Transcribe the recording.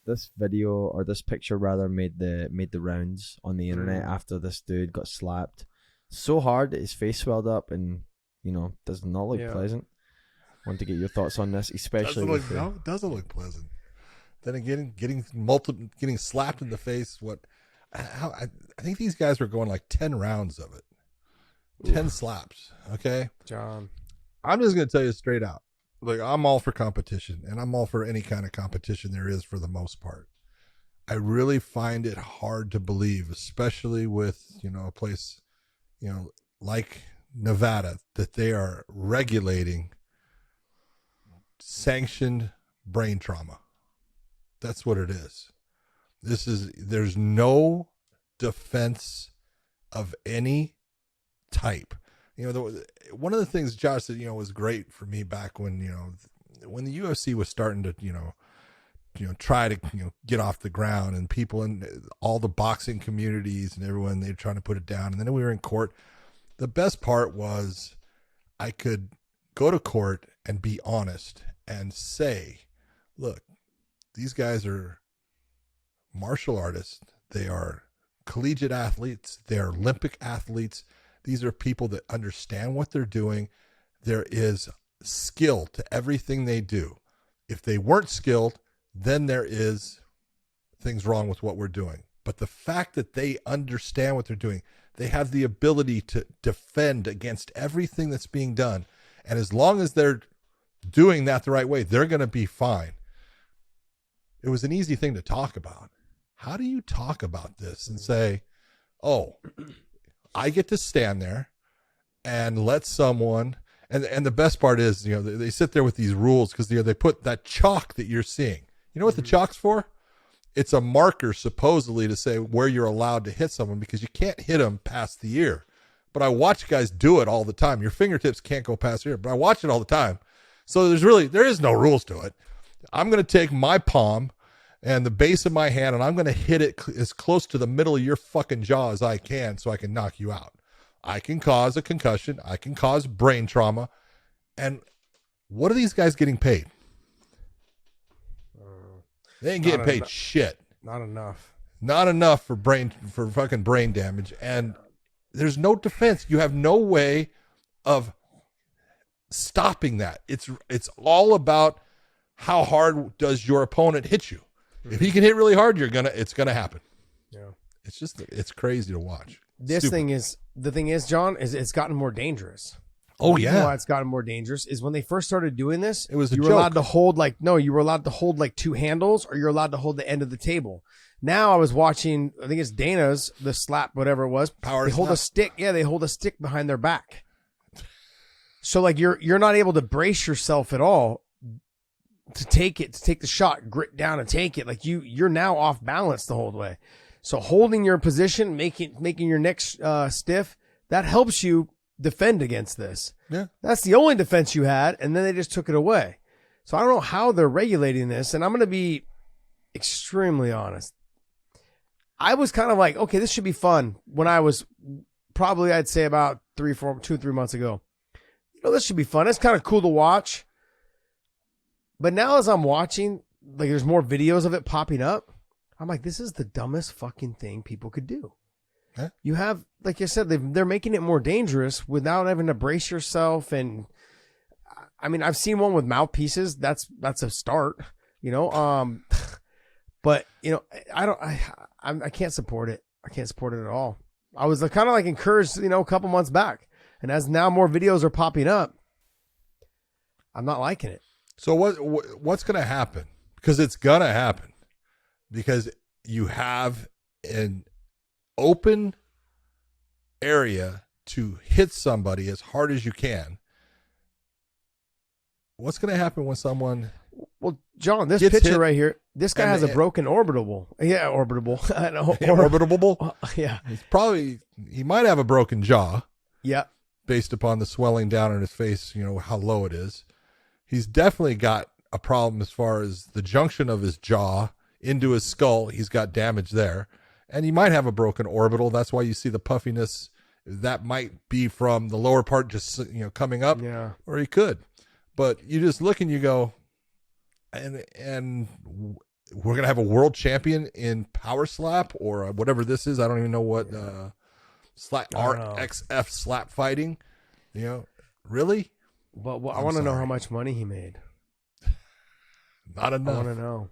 this video or this picture rather made the rounds on the internet after this dude got slapped so hard that his face swelled up and does not look pleasant. Want to get your thoughts on this, especially it doesn't look pleasant. Then again, getting slapped in the face. I think these guys were going like 10 rounds of it, 10 slaps. Okay, John, I'm just gonna tell you straight out. Like, I'm all for competition, and I'm all for any kind of competition there is for the most part. I really find it hard to believe, especially with, a place, like Nevada, that they are regulating sanctioned brain trauma. That's what it is. There's no defense of any type. One of the things Josh said, was great for me back when the UFC was starting to, try to, get off the ground, and people in all the boxing communities and everyone, they're trying to put it down. And then we were in court. The best part was I could go to court and be honest and say, look, these guys are martial artists. They are collegiate athletes. They're Olympic athletes. These are people that understand what they're doing. There is skill to everything they do. If they weren't skilled, then there is things wrong with what we're doing. But the fact that they understand what they're doing, they have the ability to defend against everything that's being done. And as long as they're doing that the right way, they're going to be fine. It was an easy thing to talk about. How do you talk about this and say, oh, I get to stand there and let someone, and the best part is, they sit there with these rules because they put that chalk that you're seeing. You know what the chalk's for? It's a marker supposedly to say where you're allowed to hit someone, because you can't hit them past the ear. But I watch guys do it all the time. Your fingertips can't go past the ear, but I watch it all the time. So there is no rules to it. I'm going to take my palm and the base of my hand, and I'm going to hit it as close to the middle of your fucking jaw as I can, so I can knock you out. I can cause a concussion. I can cause brain trauma. And what are these guys getting paid? They ain't getting paid shit. Not enough. Not enough for fucking brain damage. And there's no defense. You have no way of stopping that. It's all about how hard does your opponent hit you. If he can hit really hard, it's gonna happen. Yeah. It's crazy to watch. The thing is, John, is it's gotten more dangerous. Oh, You yeah. know why it's gotten more dangerous is when they first started doing this, It was a you were joke. allowed to hold you were allowed to hold like two handles, or you're allowed to hold the end of the table. Now I was watching, I think it's Dana's, the slap, whatever it was. Power They hold slap. a stick. Yeah, they hold a stick behind their back. So like you're not able to brace yourself at all to take the shot, grit down and take it. Like you're now off balance the whole way. So holding your position, making your neck stiff, that helps you defend against this. Yeah. That's the only defense you had, and then they just took it away. So I don't know how they're regulating this, and I'm going to be extremely honest. I was kind of like, okay, this should be fun when I was probably, I'd say about 3 months ago. This should be fun. It's kind of cool to watch. But now as I'm watching, like there's more videos of it popping up, I'm like, this is the dumbest fucking thing people could do. Huh? You have, like I said, they're making it more dangerous without having to brace yourself. And I mean, I've seen one with mouthpieces. That's a start, but I can't support it. I can't support it at all. I was kind of like encouraged, a couple months back, and as now more videos are popping up, I'm not liking it. So what's going to happen? Because it's going to happen. Because you have an open area to hit somebody as hard as you can. What's going to happen when someone... Well, John, this gets picture hit, right here, this guy has a broken orbital. Yeah, orbital. I know. Orbitable? Yeah. He might have a broken jaw. Yeah. Based upon the swelling down in his face, how low it is. He's definitely got a problem as far as the junction of his jaw into his skull. He's got damage there. And he might have a broken orbital. That's why you see the puffiness. That might be from the lower part just, coming up. Yeah. Or he could. But you just look and you go, and we're going to have a world champion in power slap or whatever this is. I don't even know what slap RXF slap fighting. Really? But I want to know how much money he made. Not enough. I want to know.